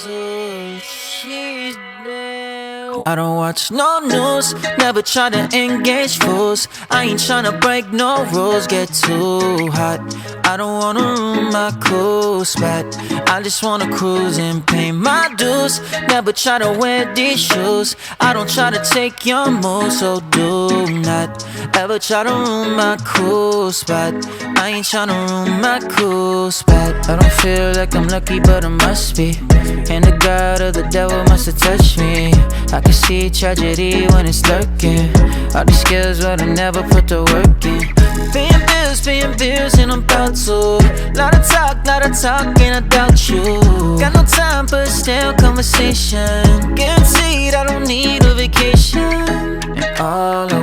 so she's there. I don't watch no news, never try to engage fools. I ain't tryna break no rules, get too hot. I don't wanna ruin my cool spot. I just wanna cruise and pay my dues. Never try to wear these shoes. I don't try to take your moves, so do not ever try to ruin my cool spot. I ain't tryna ruin my cool spot. I don't feel like I'm lucky, but I must be. And the God of the devil must have touched me. I can see tragedy when it's lurking. All these skills, but I never put the work in. Paying bills, and I'm about to. Lot of talk, and I doubt you. Got no time for a stale conversation. Guaranteed I don't need a vacation. And all I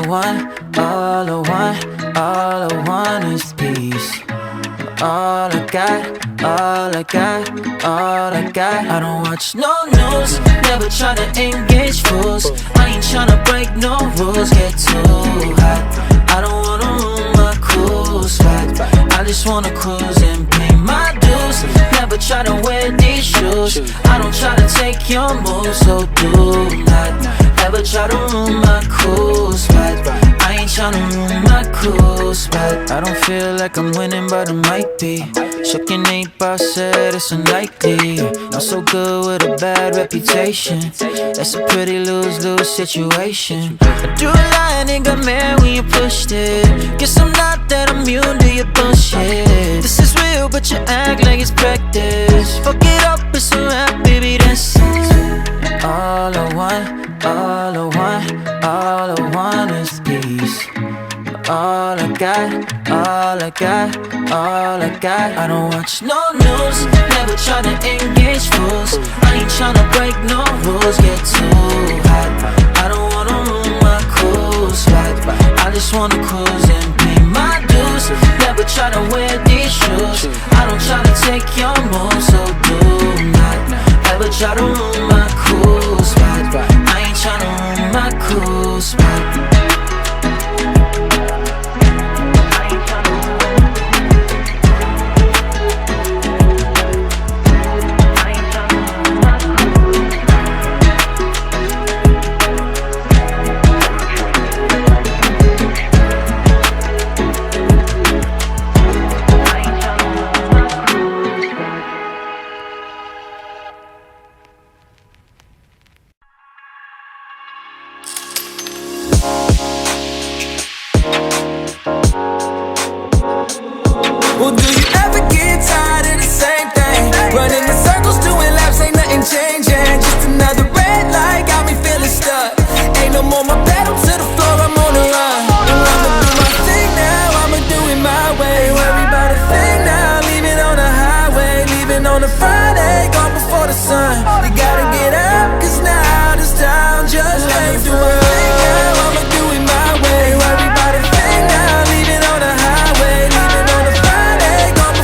want is peace. All I got. I don't watch no news, never try to engage fools. I ain't tryna break no rules, get too hot. I don't wanna ruin my cool spot. I just wanna cruise and pay my dues. Never try to wear these shoes. I don't try to take your moves, so do not ever try to ruin my cool spot. I ain't tryna ruin my cool spot. I don't feel like I'm winning, but I might be. Shook and 8-ball said it's unlikely. Not so good with a bad reputation. That's a pretty lose-lose situation. I do a lie and it got mad when you pushed it. Guess I'm not that immune to your bullshit. This is real, but you act like it's practice. Fuck it up, it's a rap, baby, that's it. All I want is peace. All I got. I don't watch no news, never try to engage fools. I ain't tryna break no rules, get too hot. I don't wanna ruin my cool spot. I just wanna cruise and pay my dues. Never try to wear these shoes. I don't try to take your moves, so do not ever try to ruin my cool spot. I ain't tryna ruin my cool spot. Well, do you ever get tired of the same thing? Running in circles, doing laps, ain't nothing changing. Just another red light, got me feeling stuck. Ain't no more my pedal to the floor, I'm on the run. And I'ma do my thing now, I'ma do it my way. Worry about a thing now, leave it on the highway. Leaving on a Friday, gone before the sun. You gotta get up, cause now this town just ain't do my thing now, I'ma do it my way. Worry about a thing now, leave it on the highway. Leaving on the Friday, gone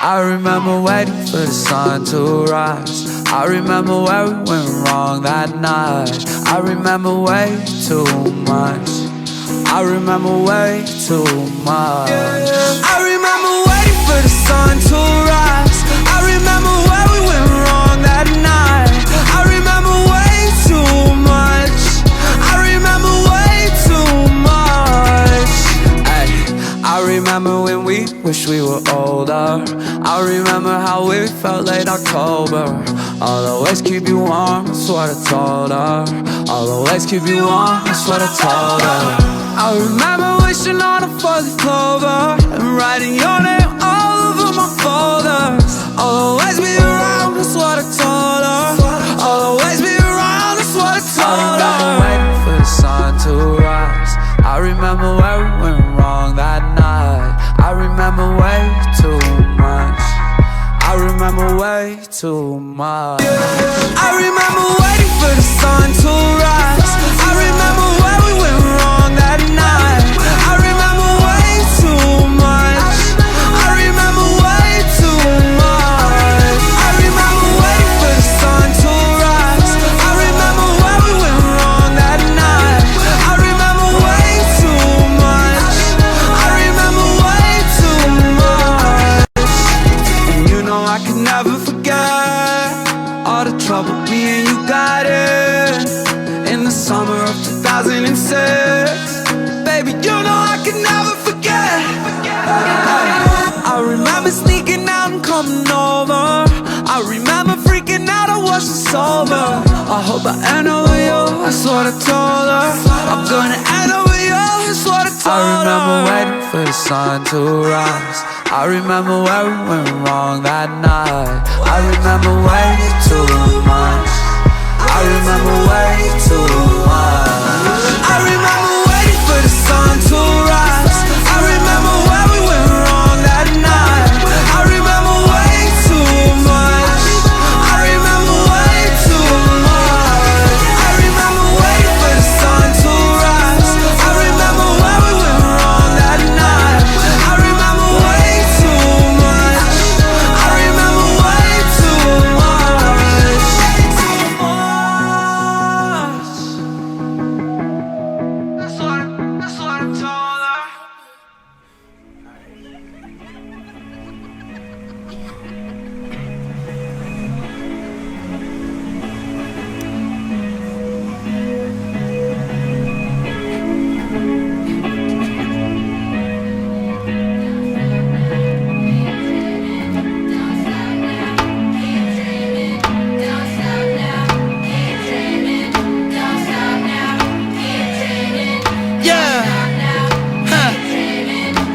I remember waiting for the sun to rise. I remember where we went wrong that night. I remember way too much. I remember way too much. I remember waiting for the sun to rise. I remember where we went wrong that night. I remember way too much. I remember way too much. Ay, I remember when we wished we were older. I remember how we felt late October. I'll always keep you warm, that's what I told her. I'll always keep you warm, that's what I told her. I remember wishing on a four-leaf clover and writing your name all over my folders. I'll always be around, that's what I told her. I'll always be around, that's what I told her. I remember waiting for the sun to rise. I remember where we went wrong that night. I remember way too much. I remember way too much. I remember waiting for the sun to rise. I remember where we went wrong that night. I remember way too much. I remember way too much. I remember waiting for the sun to rise. I remember where we went wrong that night. I remember way too much. I remember way too much. And you know I can never forget all the trouble me and you got in the summer of 2006. Baby, you know I can never forget. I remember sneaking out and coming over. I remember freaking out, I wasn't sober. I hope I end over you, that's what I told her. I'm gonna end over you, that's what I told her. I remember waiting for the sun to rise. I remember where we went wrong that night. I remember way too much. I remember way too much. I remember waiting for the sun to rise. I remember where we went wrong that night. I remember way too much. I remember way too much. I remember waiting for the sun to rise. I remember where we went wrong that night. I remember way too much. I remember way too much. That's what I told her.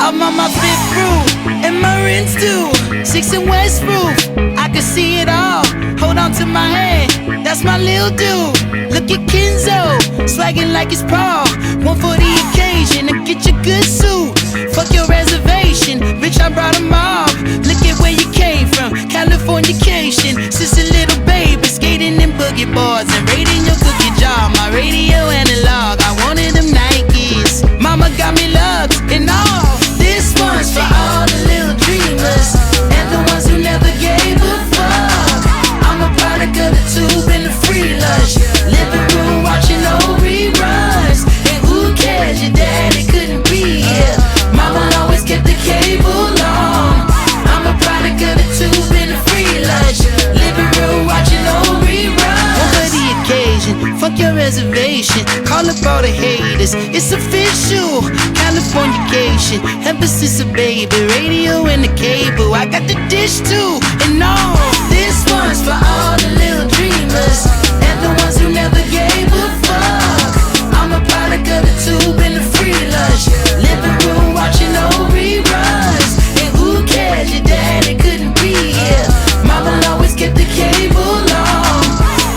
I'm on my fifth roof, and my rent's due. 6 and West roof, I can see it all. Hold on to my hand, that's my little dude. Look at Kenzo, swagging like it's Paul. One for the occasion, and get your good suit. Fuck your reservation, bitch, I brought them all. Look at where you came from, Californication. Since a little baby, skating in boogie boards and raiding your cookie jar. My radio analog, I wanted them Nikes. Mama got me lugs and all. This one's for all the little dreamers and the ones who never gave a fuck. I'm a product of the tube and the free lunch. Living room watching old reruns. And who cares, your daddy couldn't be here. Mama always kept the cable on. I'm a product of the tube and the free lunch. Living room watching old reruns. Over the occasion, fuck your reservation. Call up all the haters, it's official. Californication, emphasis of baby. Radio and the cable, I got the dish too. And all, this one's for all the little dreamers and the ones who never gave a fuck. I'm a product of the tube and the free lunch. Living room watching old reruns. And who cares, your daddy couldn't be here. Mama always kept the cable on.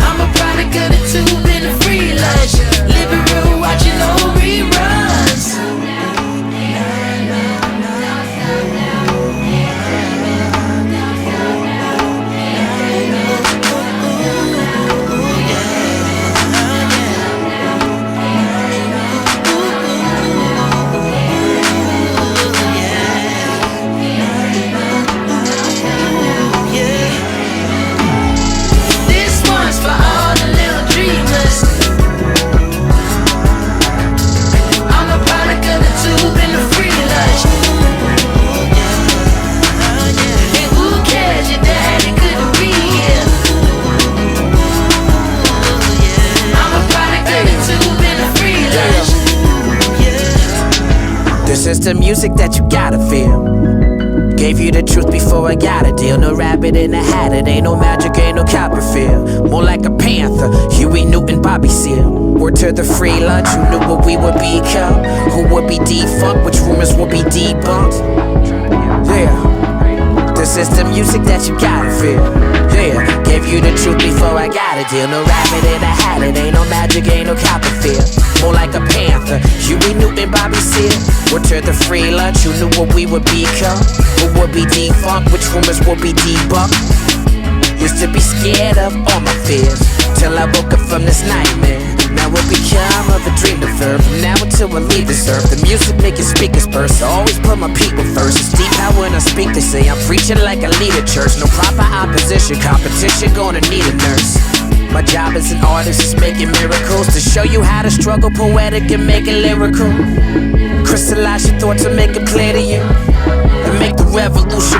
I'm a product of the tube and the free lunch. Living room watching old reruns. is the music that you gotta feel. Gave you the truth before I got a deal. No rabbit in a hat, it ain't no magic, ain't no Copperfield. More like a panther, Huey Newton, Bobby Seale. Word to the free lunch, who knew what we would become? Who would be defunct, which rumors would be debunked? Yeah, this is the music that you gotta feel. Yeah, gave you the truth before I got a deal. No rabbit in a hat, it ain't no magic, ain't no Copperfield. More like a panther, Huey Newton, Bobby Seale. Word to the free lunch, who knew what we would become? Who would be defunct, which rumors would be debunked? Used to be scared of all my fears, till I woke up from this nightmare. Now it become of a dream deferred. From now until I leave this earth, the music making speakers burst. I always put my people first. It's deep how when I speak they say I'm preaching like I lead a church. No proper opposition, competition gonna need a nurse. My job as an artist is making miracles, to show you how to struggle poetic and make it lyrical. Crystallize your thoughts and make it clear to you, and make the revolution